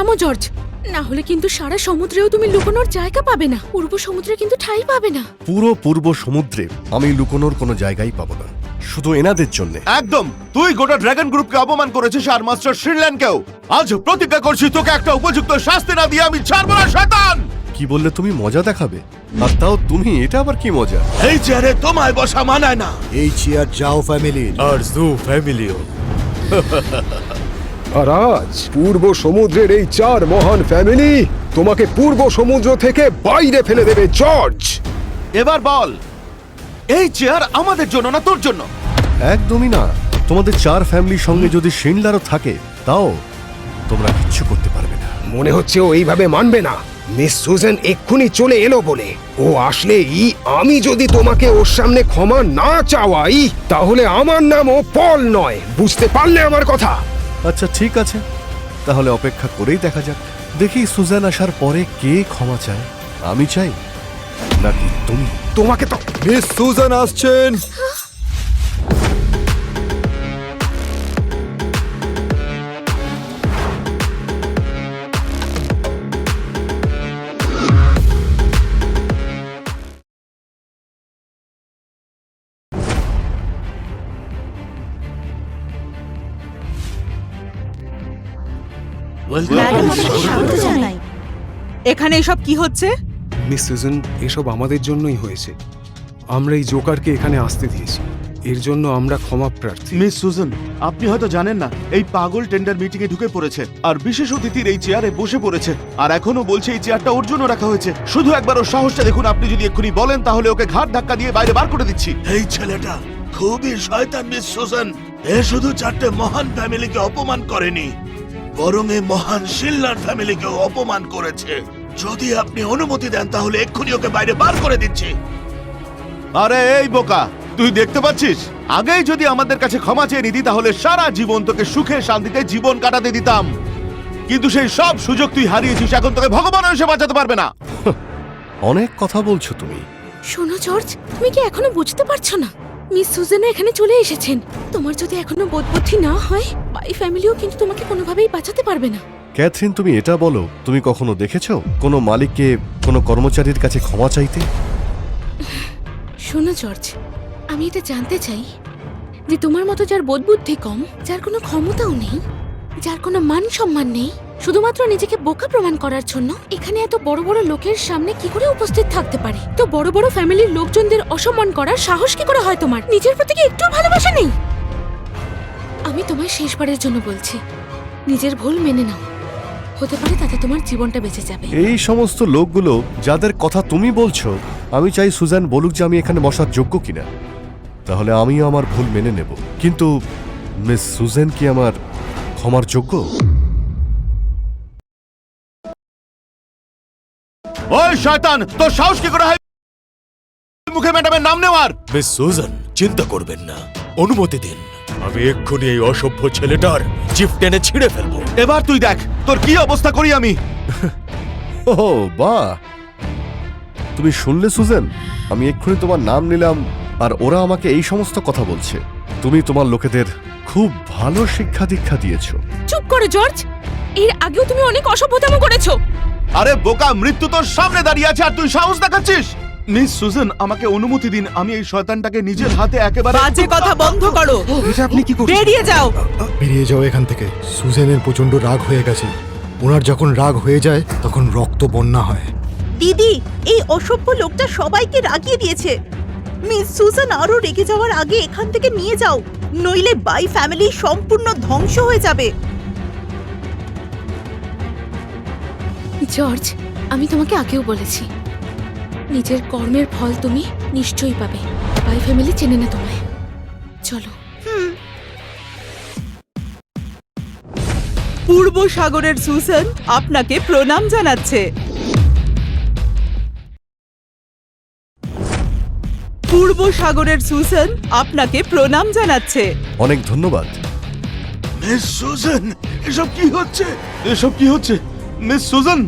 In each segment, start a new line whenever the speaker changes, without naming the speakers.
নামো জর্জ, না হলে কিন্তু সারা সমুদ্রেও তুমি লুকোনোর জায়গা পাবে না। পূর্ব সমুদ্রে কিন্তু ঠাঁই পাবে না।
পুরো পূর্ব সমুদ্রে আমি লুকোনোর কোনো জায়গাই পাবো না, শুধু এনাদের জন্য।
একদম, তুই গোটা ড্রাগন গ্রুপকে অপমান করেছিস আর মাস্টার শ্রীল্যান্ডকেও। আজ প্রতিজ্ঞা করছি তোকে একটা উপযুক্ত শাস্তি না দিয়ে আমি ছাড়বো না শয়তান।
কি বললে তুমি? মজা দেখাবে? আর তাও তুমি, এটা আবার কি মজা?
এই চেয়ারে তোমায় বসা মানায় না।
এই চেয়ার যাও ফ্যামিলির।
আর জু ফ্যামিলিও।
আর আজ পূর্ব সমুদ্রের এই 4 মহান ফ্যামিলি তোমাকে পূর্ব সমুদ্র থেকে বাইরে ফেলে দেবে জর্জ।
এবার বল, এই চেয়ার আমাদের জন্য না তোর জন্য?
একদমই না। তোমাদের 4 ফ্যামিলির সঙ্গে যদি শিন্ডলারও থাকে, তাও তোমরা কিচ্ছু করতে পারবে না।
মনে হচ্ছে ও এইভাবে মানবে না। মিস সুজেন এক্ষুনি চলে এলো বলে। ও আসলেই আমি যদি তোমাকে ওর সামনে ক্ষমা না চাওয়াই, তাহলে আমার নামও পল নয়। বুঝতে পারলে আমার কথা?
আচ্ছা ঠিক আছে, তাহলে অপেক্ষা করেই দেখা যাক। দেখি সুজান আসার পরে কে ক্ষমা চায়। আমি চাই নাকি তুমি?
তোমাকে তো
মিস সুজান আসছেন।
এখানে এসব কি হচ্ছে?
মিস সুজেন, এসব আমাদের জন্যই হয়েছে। আমরা এই জোকারকে এখানে আসতে দিয়েছি, এর জন্য আমরা ক্ষমা প্রার্থী।
মিস সুজন, আপনি হয়তো জানেন না, এই পাগল টেন্ডার মিটিং এ ঢুকে পড়েছে আর বিশেষ অতিথির এই চেয়ারে বসে পড়েছে। আর এখনো বলছে এই চেয়ারটা ওর জন্য রাখা হয়েছে। শুধু একবার ওর সাহসটা দেখুন। আপনি যদি এক্ষুনি বলেন, তাহলে ওকে ঘাট ধাক্কা দিয়ে বাইরে বার করে দিচ্ছি।
এই ছেলেটা খুবই শয়তান মিস সুজান। এ শুধু 4টে মহান ফ্যামিলিকে অপমান করেনি, বরং এই মহান শিল্লার ফ্যামিলিকেও অপমান করেছে। যদি আপনি অনুমতি দেন, তাহলে এক্ষুনি ওকে বাইরে বার করে দিচ্ছি।
আরে এই বোকা, তুই দেখতে পাচ্ছিস, আগেই যদি আমাদের কাছে ক্ষমা চেয়ে নিতি, তাহলে সারা জীবন তোকে সুখে শান্তিতে জীবন কাটাতে দিতাম। কিন্তু সেই সব সুযোগ তুই হারিয়েছিস। এখন তোকে ভগবান এসে বাঁচাতে পারবে না।
অনেক কথা বলছো তুমি।
শোনো জর্জ, তুমি কি এখনো বুঝতে পারছো না? মিস সুজেনও এখানে চলে এসেছেন। তোমার যদি এখনো বোধবুদ্ধি না হয়, বাই ফ্যামিলিও কিন্তু তোমাকে কোনোভাবেই বাঁচাতে পারবে না।
ক্যাথরিন, তুমি এটা বলো, তুমি কখনো দেখেছো কোনো মালিককে কোনো কর্মচারীর কাছে ক্ষমা চাইতে?
শোনো জর্জ, আমি এটা জানতে চাই যে তোমার মতো যার বোধবুদ্ধি কম, যার কোনো ক্ষমতাও নেই, যার কোনো মান সম্মান নেই, শুধুমাত্র নিজেকে বোকা প্রমাণ করার জন্য এখানে এত বড় বড় লোকের সামনে কি করে উপস্থিত থাকতে পারে? তো বড় বড় ফ্যামিলির লোকজনদের অসম্মান করার সাহস কি করে হয় তোমার? নিজের প্রতি কি একটু ভালোবাসা নেই? আমি তোমায় শেষবারের জন্য বলছি, নিজের ভুল মেনে নাও। হতে পারে তাতে তোমার জীবনটা বেঁচে যাবে।
এই সমস্ত লোকগুলো যাদের কথা তুমি বলছো, আমি চাই সুজান বলুক যে আমি এখানে বসার যোগ্য কিনা। তাহলে আমিও আমার ভুল মেনে নেব। কিন্তু মিস সুজান কি আমার ক্ষমার যোগ্য?
ওই শয়তান, তোর সাহস কি করে হয় মুখে ম্যাডামের নাম নেওয়ার?
মিস সুজান, চিন্তা করবেন না, অনুমতি দিন। আমি এক্ষুনি এই অসভ্য ছেলেটার জিপ টেনে ছিঁড়ে ফেলবো।
এবার তুই দেখ তোর কি অবস্থা করি আমি।
ও বাহ, তুমি শুনলে সুজান? আমি এক্ষুনি তোমার নাম নিলাম আর ওরা আমাকে এই সমস্ত কথা বলছে। তুমি তোমার লোকেদের খুব ভালো শিক্ষা দীক্ষা দিয়েছো।
চুপ করো জর্জ, এর আগেও তুমি অনেক অসভ্যতাম করেছো।
আরে বোকা, মৃত্যু তোর সামনে দাঁড়িয়ে আছে আর তুই সাহস দেখাচ্ছিস? মিস সুজন, আমাকে অনুমতি দিন। আমি এই শয়তানটাকে নিজের হাতে একেবারে...
বাজে কথা বন্ধ করো।
এটা আপনি কি করছেন?
বেরিয়ে যাও।
বেরিয়ে যাও এখান থেকে। সুজেনের প্রচন্ড রাগ হয়ে গেছে। ওনার যখন রাগ হয়ে যায়, তখন রক্ত বন্যা হয়।
দিদি, এই অসভ্য লোকটা সবাইকে রাগিয়ে দিয়েছে। মিস সুজান আরো রেগে যাওয়ার আগে এখান থেকে নিয়ে যাও, নইলে বাই ফ্যামিলি সম্পূর্ণ ধ্বংস হয়ে যাবে।
জর্জ, আমি তোমাকে আগেও বলেছি, নিজের কর্মের ফল তুমি নিশ্চয়ই পাবে। বাই ফ্যামিলি চেনে না তোমায়। চলো।
পূর্ব সাগরের সুজান আপনাকে প্রণাম জানাচ্ছে। পূর্ব সাগরের সুজান আপনাকে প্রণাম জানাচ্ছে।
অনেক ধন্যবাদ।
মিস সুজান, এসব কি হচ্ছে?
এসব কি হচ্ছে? মিস সুজন,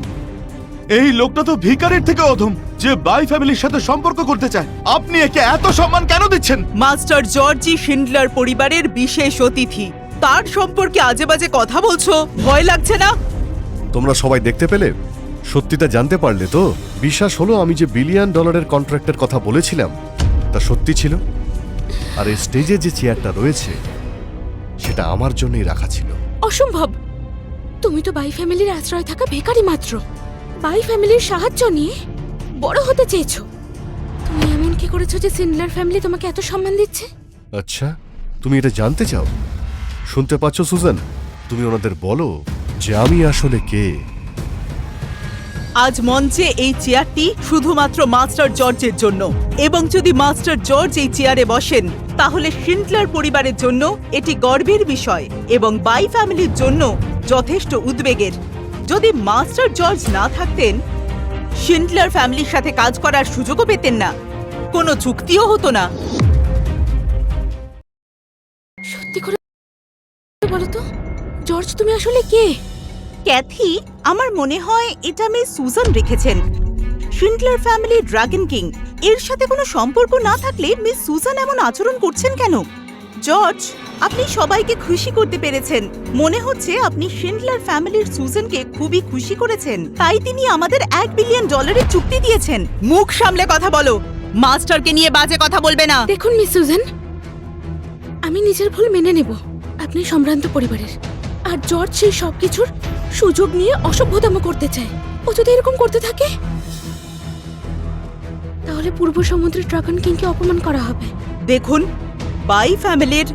এই লোকটা তো ভিখারির থেকে অধম, যে বাই ফ্যামিলির সাথে সম্পর্ক করতে চায়। আপনি একে এত সম্মান কেন দিচ্ছেন?
মাস্টার জর্জি শিন্ডলার পরিবারের বিশেষ অতিথি, তার সম্পর্কে আজে বাজে কথা বলছো। ভয় লাগছে না?
তোমরা সবাই দেখতে পেলে? সত্যিটা জানতে পারলে তো? বিশ্বাস হলো আমি যে $1 বিলিয়ন কন্ট্রাক্টের কথা বলেছিলাম তা সত্যি ছিল। আর এই স্টেজে যে চেয়ারটা রয়েছে সেটা আমার জন্যই রাখা ছিল।
অসম্ভব। তুমি তো বাই ফ্যামিলির আশ্রয় থাকা ভিখারি মাত্র। বাই ফ্যামিলির সাহায্য নিয়ে বড় হতে চেয়েছো। তুমি এমন কি করেছো যে সিন্ডলার ফ্যামিলি তোমাকে এত সম্মান দিচ্ছে?
আচ্ছা, তুমি এটা জানতে চাও? শুনতে পাচ্ছ সুজান? তুমি ওনাদের বলো যে আমি আসলে কে।
আজ মঞ্চে এই চেয়ারটি শুধুমাত্র মাস্টার জর্জের জন্য, এবং যদি মাস্টার জর্জ এই চেয়ারে বসেন তাহলে শিন্ডলার পরিবারের জন্য এটি গর্বের বিষয় এবং বাই ফ্যামিলির জন্য যথেষ্ট উদ্বেগের। যদি মাস্টার জর্জ না থাকতেন, শিন্ডলার ফ্যামিলির সাথে কাজ করার সুযোগও পেতেন না, কোনো চুক্তিও হতো না।
সত্যি করে বলো তো, জর্জ তুমি আসলে কে?
ক্যাথি, আমার মনে হয় এটা মিস সুজান রেখেছেন। শিন্ডলার ফ্যামিলি ড্রাগন কিং এর সাথে কোনো সম্পর্ক না থাকলে মিস সুজান এমন আচরণ করছেন কেন? জর্জ, আপনি সবাইকে খুশি করতে পেরেছেন। মনে হচ্ছে আপনি শিন্ডলার ফ্যামিলির সুজানকে খুবই খুশি করেছেন, তাই তিনি আমাদের $1 বিলিয়ন চুক্তি দিয়েছেন।
মুখ সামলে কথা বলো, মাস্টারকে নিয়ে বাজে কথা বলবে না।
দেখুন মিস সুজান, আমি নিজের ভুল মেনে নেব। আপনি সম্ভ্রান্ত পরিবারের, আর জর্জ সেই সবকিছুর সুযোগ নিয়ে অসভ্যতম করতে চায়। ও যদি এরকম করতে থাকে তাহলে পূর্ব সমুদ্রের ড্রাগন কিংকে অপমান করা হবে।
দেখুন, বাই ফ্যামিলির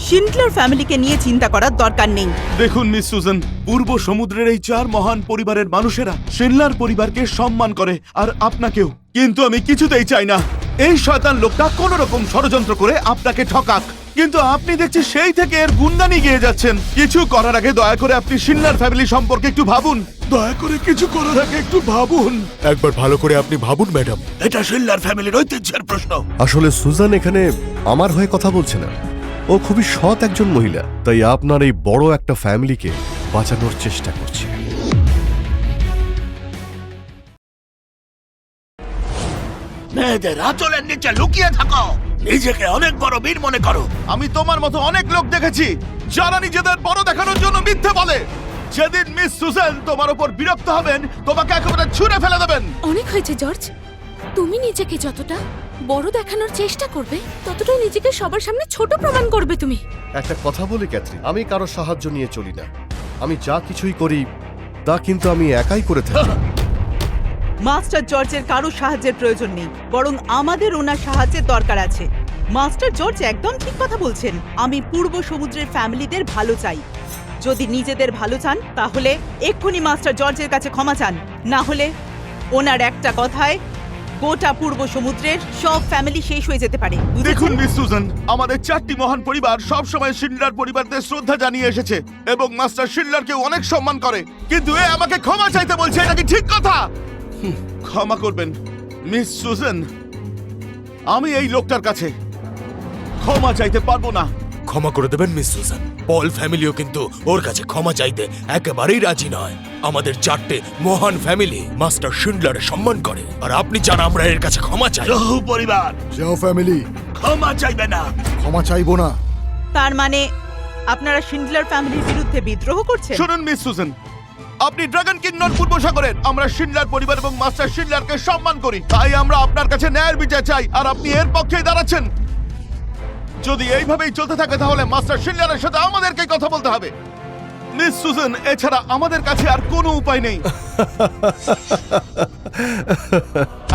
শিন্ডলার ফ্যামিলিকে নিয়ে চিন্তা করার দরকার নেই।
দেখুন মিস সুজান, পূর্ব সমুদ্রের এই 4 মহান পরিবারের মানুষেরা শিনলার পরিবারকে সম্মান করে, আর আপনাকেও। কিন্তু আমি কিছুতেই চাই না এই শয়তান লোকটা কোনো রকম ষড়যন্ত্র করে আপনাকে ঠকাক। কিন্তু আপনি দেখছি সেই থেকে এর গুণগানি গিয়ে যাচ্ছেন। কিছু করার আগে দয়া করে আপনি শিনলার ফ্যামিলি সম্পর্কে একটু ভাবুন।
দয়া করে কিছু করার আগে একটু ভাবুন।
একবার ভালো করে আপনি ভাবুন ম্যাডাম।
এটা শিল্লার ফ্যামিলির ঐতিহ্যের প্রশ্ন।
আসলে সুজান এখানে আমার হয়ে কথা বলছে না। ও খুবই সৎ একজন মহিলা, তাই আপনার এই বড় একটা ফ্যামিলিকে বাঁচানোর চেষ্টা করছে।
মেয়েদের আঁচলের নিচে লুকিয়ে থাকো, নিজেকে অনেক বড় বীর মনে করো।
আমি তোমার মতো অনেক লোক দেখেছি যারা নিজেদের বড় দেখানোর জন্য মিথ্যে বলে। যেদিন মিস সুজান তোমার উপর বিরক্ত হবেন, তোমাকে একেবারে ছুঁড়ে ফেলে দেবেন।
অনেক হয়েছে জর্জ, তুমি নিজেকে যতটা বড় দেখানোর চেষ্টা করবে ততটাই নিজেকে সবার সামনে ছোট প্রমাণ করবে তুমি।
একটা কথা বলি ক্যাথরিন, আমি কারো সাহায্য নিয়ে চলি না। আমি যা কিছুই করি তা কিন্তু আমি একাই করে থাকি।
মাস্টার জর্জের কারো সাহায্যের প্রয়োজন নেই, বরং আমাদের ওনার সাহায্যের দরকার আছে। মাস্টার জর্জ একদম ঠিক কথা বলছেন। আমি পূর্ব সমুদ্রের ফ্যামিলিদের ভালো চাই। যদি নিজেদের ভালো চান তাহলে এক্ষুনি মাস্টার জর্জের কাছে ক্ষমা চান, না হলে ওনার একটা কথায় গোটা পূর্ব সমুদ্রের সব ফ্যামিলি শেষ হয়ে যেতে পারে। বুঝেছেন?
দেখুন মিস সুজান, আমাদের 4টি মহান পরিবার সব সময় শিনলার পরিবারদের শ্রদ্ধা জানিয়ে এসেছে এবং মাস্টার শিনলারকে অনেক সম্মান করে। কিন্তু এ আমাকে ক্ষমা চাইতে বলছে, এটা কি ঠিক কথা? ক্ষমা করবেন মিস সুজান, আমি এই লোকটার কাছে ক্ষমা চাইতে পারবো না।
ক্ষমা করে দেবেন মিস সুজান। পল ফ্যামিলিও কিন্তু ওর কাছে ক্ষমা চাইতে একেবারেই রাজি নয়। আমাদের 4টে মহান ফ্যামিলি মাস্টার শিন্ডলারের সম্মান করে, আর আপনি চান আমরা এর কাছে ক্ষমা চাই।
রহু পরিবার
যাও ফ্যামিলি,
ক্ষমা চাইবে না।
ক্ষমা চাইবো না।
তার মানে আপনারা শিন্ডলার ফ্যামিলির বিরুদ্ধে বিদ্রোহ করছেন?
শুনুন মিস সুজান, আপনি ড্রাগন কিং নন পূর্ব সাগরের। আমরা শিনলার পরিবার এবং মাস্টার শিনলারকে সম্মান করি, তাই আমরা আপনার কাছে ন্যায়ের বিচার চাই, আর আপনি এর পক্ষেই দাঁড়াচ্ছেন। যদি এইভাবেই চলতে থাকে তাহলে মাস্টার শিনলারের সাথে আমাদেরকে কথা বলতে হবে। মিস সুজান, এছাড়া আমাদের কাছে আর কোনো উপায় নেই।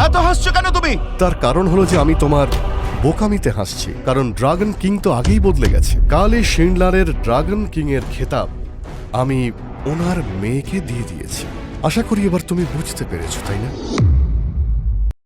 এত হাসছো কেন তুমি?
তার কারণ হলো যে আমি তোমার বোকামিতে হাসছি, কারণ ড্রাগন কিং তো আগেই বদলে গেছে। কালই শিনলারের ড্রাগন কিং এর খেতাব আমি ওনার মেয়েকে দিয়ে দিয়েছি। আশা করি এবার তুমি বুঝতে পেরেছো, তাই না?